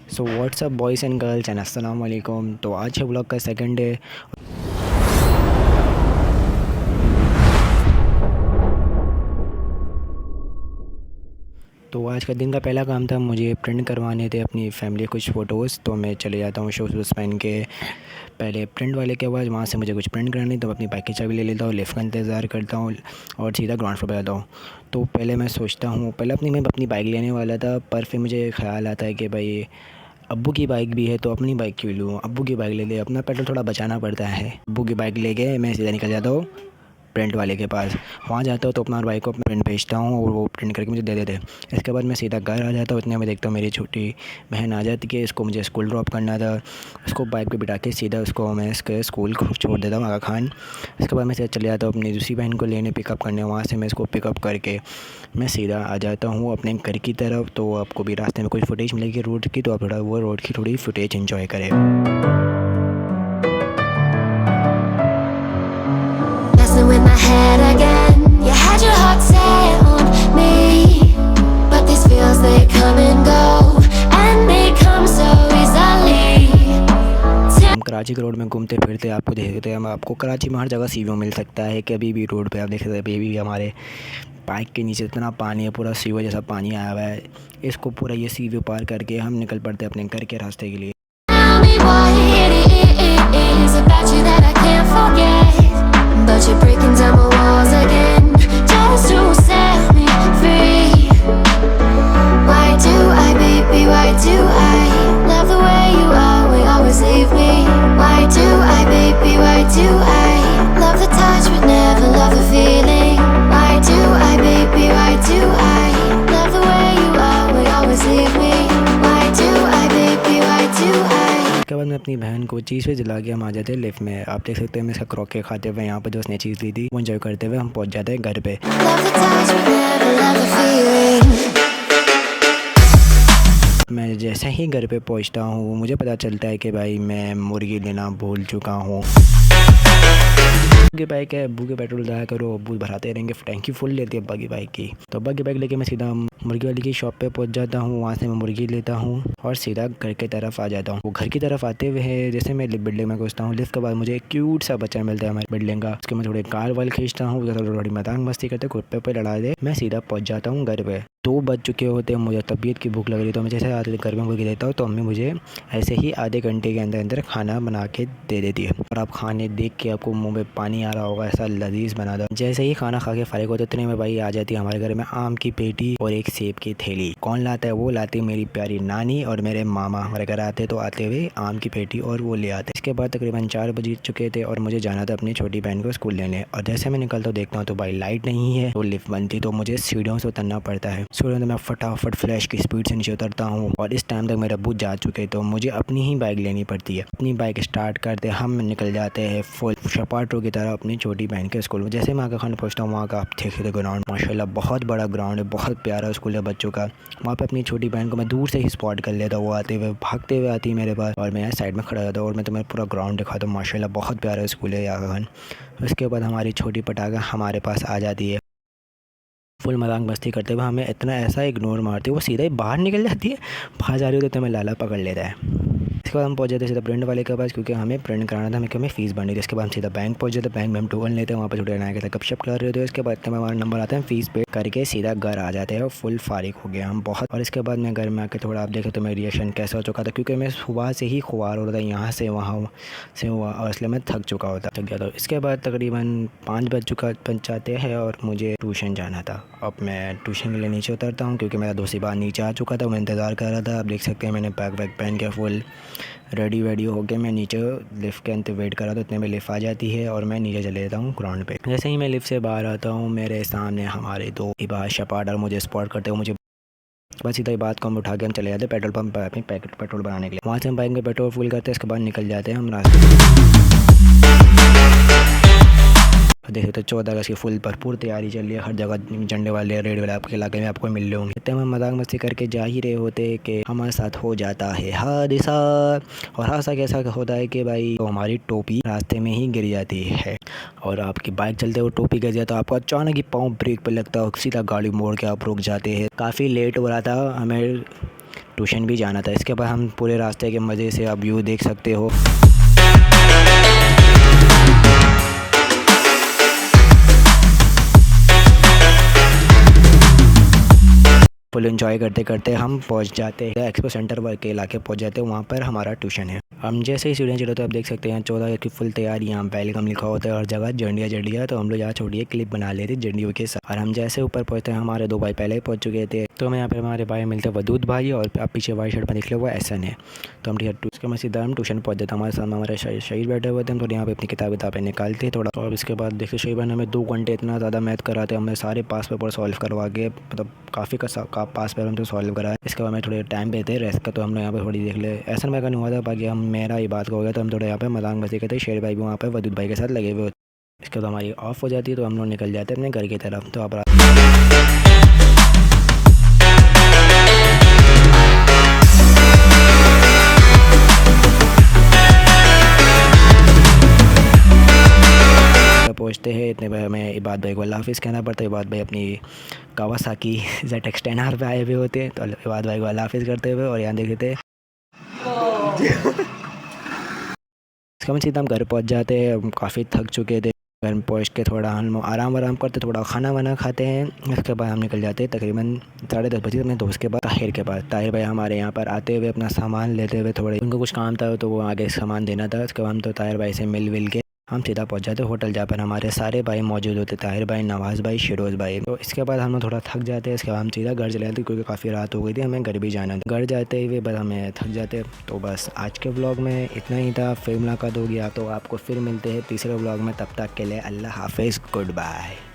So what's up boys and girls and अस्सलाम वालेकुम। तो आज है व्लॉग का सेकंड डे। तो आज का दिन का पहला काम था, मुझे प्रिंट करवाने थे अपनी फैमिली कुछ फ़ोटोज़। तो मैं चले जाता हूँ शूज़ वूज़ पहन के, पहले प्रिंट वाले के बाद वहाँ से मुझे कुछ प्रिंट करानी, तो अपनी बाइक की चाबी ले लेता हूँ, लिफ्ट का इंतज़ार करता हूँ और सीधा ग्राउंड फ्लोर पर जाता हूँ। तो पहले मैं सोचता हूँ, पहले मैं अपनी बाइक लेने वाला था, पर फिर मुझे ख़्याल आता है कि भाई अब्बू की बाइक भी है तो अपनी बाइक क्यों लूँ, अब्बू की बाइक ले ले, अपना पेट्रोल थोड़ा बचाना पड़ता है। अब्बू की बाइक लेके मैं सीधा निकल जाता हूँ प्रिंट वाले के पास। वहाँ जाता हूँ तो अपना बाइक को अपना प्रिंट भेजता हूँ और वो प्रिंट करके मुझे दे देते हैं। इसके बाद मैं सीधा घर आ जाता हूँ। इतने में देखता हूँ मेरी छोटी बहन आ जाती है, इसको मुझे स्कूल ड्रॉप करना था। उसको बाइक पे बिठा के सीधा उसको मैं इसके स्कूल छोड़ देता हूँ, आगा खान। इसके बाद मैं सीधा चले जाता हूँ अपनी दूसरी बहन को लेने, पिकअप करने। वहाँ से मैं इसको पिकअप करके मैं सीधा आ जाता हूँ अपने घर की तरफ। तो आपको भी रास्ते में कुछ फुटेज मिलेगी रोड की, तो आप थोड़ा वो रोड की थोड़ी फुटेज इन्जॉय करें। Messing with my head again. You had your heart set on me, but these feels they come and go, and they come so easily. हम कराची के रोड में घूमते फिरते आपको देखते हैं, हम आपको कराची में हर जगह सीवो मिल सकता है। कभी भी रोड पे आप देख सकते हैं, अभी भी हमारे बाइक के नीचे इतना पानी है, पूरा सीवर जैसा पानी आया हुआ है। इसको पूरा ये सीवर पार करके हम निकल पड़ते हैं अपने घर के रास्ते के लिए। Tell me what it is about you that I can't forget, but you're breaking down my walls again, just to set me free. Why do I, baby, why do I love the way you are when you always leave me? Why do I, baby, why do I love the touch but never love the feeling? Why do I, baby, why do I love the way you are when you always leave me? Why do I, baby, why do I? उसके बाद मैं अपनी बहन को चीज़ पे दिला के हम आ जाते हैं लिफ्ट में। आप देख सकते हैं मैं इसका क्रॉके खाते हुए, यहाँ पर जो उसने चीज़ ली थी वो एंजॉय करते हुए हम पहुँच जाते हैं घर पे। Love the touch but never love the feeling. मैं जैसे ही घर पे पहुँचता हूँ मुझे पता चलता है कि भाई मैं मुर्गी लेना भूल चुका हूँ। अब्बू की बाइक है, अब्बू के पेट्रोल जाया करो, अब्बू भराते रहेंगे, टैंकी फुल लेती है अब्बा की बाइक की। तो अब्बा की बाइक लेके मैं सीधा मुर्गी वाली की शॉप पे पहुंच जाता हूँ। वहाँ से मैं मुर्गी लेता हूँ और सीधा घर की तरफ आ जाता हूँ। वो घर की तरफ आते हुए जैसे मैं बिल्डिंग में घुसता हूँ, लिफ्ट के बाद मुझे एक क्यूट सा बच्चा मिलता है हमारी बिल्डिंग का। उसके मैं थोड़े कार वाल खींचता हूँ, थोड़ी मजाक मस्ती करते, कुत्ते पे लड़ा दे, मैं सीधा पहुँच जाता हूँ घर पे। 2 बज चुके होते हैं, मुझे तबीयत की भूख लग रही, तो मैं जैसे आते घर में मुर्गी देता हूँ तो अम्मी मुझे ऐसे ही आधे घंटे के अंदर अंदर खाना बना के दे देती है। और आप खाने देख के आपको मुंह में पानी आ रहा होगा, ऐसा लजीज बना था। जैसे ही खाना खा के फारिग होते इतने में भाई आ जाती है हमारे घर में आम की पेटी और एक सेब की थैली। कौन लाता है? वो लाती है मेरी प्यारी नानी और मेरे मामा। हमारे घर आते तो आते हुए आम की पेटी और वो ले आते। इसके बाद तकरीबन 4 बज चुके थे और मुझे जाना था अपनी छोटी बहन को स्कूल लेने। और जैसे मैं निकलता हूँ देखता हूँ तो भाई लाइट नहीं है, तो लिफ्ट बंद थी, तो मुझे सीढ़ियों से उतरना पड़ता है। सीढ़ियों से मैं फटाफट फ्लैश की स्पीड से नीचे उतरता हूँ और इस टाइम तक मेरे अब्बू जा चुके, तो मुझे अपनी ही बाइक लेनी पड़ती है। अपनी बाइक स्टार्ट करते हम निकल जाते हैं फुल शपाटो की तरह अपनी छोटी बहन के स्कूल में। जैसे मैं आगा खान पहुँचता हूँ, वहाँ का आप देख सकते ग्राउंड माशाल्लाह बहुत बड़ा ग्राउंड है, बहुत प्यारा स्कूल है बच्चों का। वहाँ पे अपनी छोटी बहन को मैं दूर से ही स्पॉट कर लेता हूँ, वो आते हुए भागते हुए आती है मेरे पास और मैं यहाँ साइड में खड़ा रहता हूँ और मैं तुम्हें पूरा ग्राउंड दिखाता हूँ। माशाल्लाह बहुत प्यारा स्कूल है आगा खान। उसके बाद हमारी छोटी पटाखा हमारे पास आ जाती है, फुल मजाक मस्ती करते हुए हमें इतना ऐसा इग्नोर मारती है, वो सीधा ही बाहर निकल जाती है। बाहर जा रही होती है तो हमें लाला पकड़ लेता है। इसके बाद हम पहुंच जाते हैं सीधा प्रिंट वाले के पास, क्योंकि हमें प्रिंट कराना था, हमें फ़ीस भरनी थी। इसके बाद हम सीधा बैंक पहुंच जाते हैं, बैंक में हम टोकन लेते हैं, वहाँ पर छोटे नया के गपशप कर रहे होते हैं। इसके बाद हमारा नंबर आता है, फ़ीस पे करके सीधा घर आ जाते हैं और फुल फारिग हो गया हम बहुत। और इसके बाद मैं घर में आकर थोड़ा आप देखें तो मेरा रिएक्शन कैसा हो चुका था, क्योंकि मैं सुबह से ही खुआर हो रहा था, यहाँ से वहाँ से हुआ, और इसलिए मैं थक गया था। इसके बाद तकरीबन 5 बज जाते हैं और मुझे ट्यूशन जाना था। अब मैं ट्यूशन के लिए नीचे उतरता हूँ, क्योंकि मेरा दोस्त बार नीचे आ चुका था, मैं इंतज़ार कर रहा था। आप देख सकते हैं मैंने बैग वैग पहन के फुल रेडी हो के मैं नीचे लिफ्ट के अंदर वेट कर रहा था। इतने में लिफ्ट आ जाती है और मैं नीचे चले जाता हूँ ग्राउंड पे। जैसे ही मैं लिफ्ट से बाहर आता हूँ, मेरे सामने हमारे 2 इबाद शपाट और मुझे स्पॉट करते हुए मुझे बस सीधा बात को हम उठा के हम चले जाते हैं पेट्रोल पंप पर अपनी पैकेट पेट्रोल बनाने के लिए। वहाँ से हम बाइक में पेट्रोल फुल करते हैं, इसके बाद निकल जाते हैं हम रास्ते। देखिए तो 14 अगस्त की फुल भरपूर तैयारी चल रही है, हर जगह झंडे वाले रेड वाले आपके इलाके में आपको मिल रहे होंगे। इतने में मजाक मस्ती करके जा ही रहे होते कि हमारे साथ हो जाता है हादसा। और हादसा कैसा होता है कि भाई तो हमारी टोपी रास्ते में ही गिर जाती है और आपकी बाइक चलते हुए टोपी गिर जाए तो आपको अचानक ही पाँव ब्रेक पर लगता है और सीधा गाड़ी मोड़ के आप रुक जाते हैं। काफ़ी लेट हो रहा था, हमें ट्यूशन भी जाना था। इसके बाद हम पूरे रास्ते के मज़े से आप व्यू देख सकते हो। फुल एंजॉय करते करते हम पहुंच जाते हैं एक्सपो सेंटर वर्क के इलाके पहुंच जाते हैं। वहाँ पर हमारा ट्यूशन है। हम जैसे ही सीढ़ियाँ चढ़े तो आप देख सकते हैं 14 की फुल तैयारी, यहाँ वेलकम लिखा होता है और जगह जंडिया। तो हम लोग यहाँ छोटी क्लिप बना लेते जंडियों के साथ। और हम जैसे ऊपर पहुँचते हैं, हमारे 2 भाई पहले ही पहुँच चुके थे। तो हमें यहाँ पे हमारे भाई मिलते वदूद भाई, और आप पीछे वाइट शर्ट में देख लो वो एसन है। तो हम उसके बाद सीधा हम ट्यूशन पहुँच जाते हैं। हमारे सामने हमारे शहीद बैठे हुए थे। हम थोड़ी यहाँ पे अपनी किताबें निकालते हैं थोड़ा। और इसके बाद देखिए शहीद भाई हमें 2 घंटे इतना ज़्यादा मैथ कराते, हमें सारे पास पेपर सॉल्व करवा के, मतलब काफ़ी का पास पेपर हमने सॉल्व कराया। इसके बाद हमें थोड़े टाइम देते रेस्ट का। तो हम लोग यहाँ पे थोड़ी देख ले, ऐसा मैं नहीं हुआ था, बाकी हम मेरा ही बात का हो गया। तो हम थोड़ा यहाँ पे मजाक मस्ती करते, शेर भाई भी वहाँ पे वदूद भाई के साथ लगे हुए होते। इसके बाद हमारी ऑफ हो जाती है तो हम लोग निकल जाते हैं अपने घर की तरफ। तो आप पहुँचते हैं इतने भाई हमें इबाद भाई को अल्लाह हाफिज़ कहना पड़ता है। इबाद भाई अपनी कावासाकी ZX-10R पे आए हुए होते हैं। तो इबाद भाई को अल्लाह हाफिज़ करते हुए और यहाँ देखे थे इसका मतलब सीधा हम घर पहुँच जाते हैं। हम काफ़ी थक चुके थे। घर में पहुँच के थोड़ा हम आराम करते, थोड़ा खाना वाना खाते हैं। इसके बाद हम निकल जाते हैं तकरीबन 10:30 बजे अपने दोस्त के पास, ताहिर के पास। ताहिर भाई हमारे यहाँ पर आते हुए अपना सामान लेते हुए, थोड़े उनको कुछ काम था तो वो आगे सामान देना था। उसके बाद हम तो ताहिर भाई से मिल के हम सीधा पहुंच जाते होटल, जहाँ पर हमारे सारे भाई मौजूद होते, ताहिर भाई, नवाज़ भाई, शिरोज़ भाई। तो इसके बाद हम लोग थोड़ा थक जाते हैं। इसके बाद हम सीधा घर चले जाते क्योंकि काफ़ी रात हो गई थी, हमें घर भी जाना था। घर जाते हुए बस हमें थक जाते। तो बस आज के व्लॉग में इतना ही था। फिर मुलाकात होगी तो आपको फिर मिलते हैं तीसरे व्लॉग में। तब तक के लिए अल्लाह हाफिज़, गुड बाय।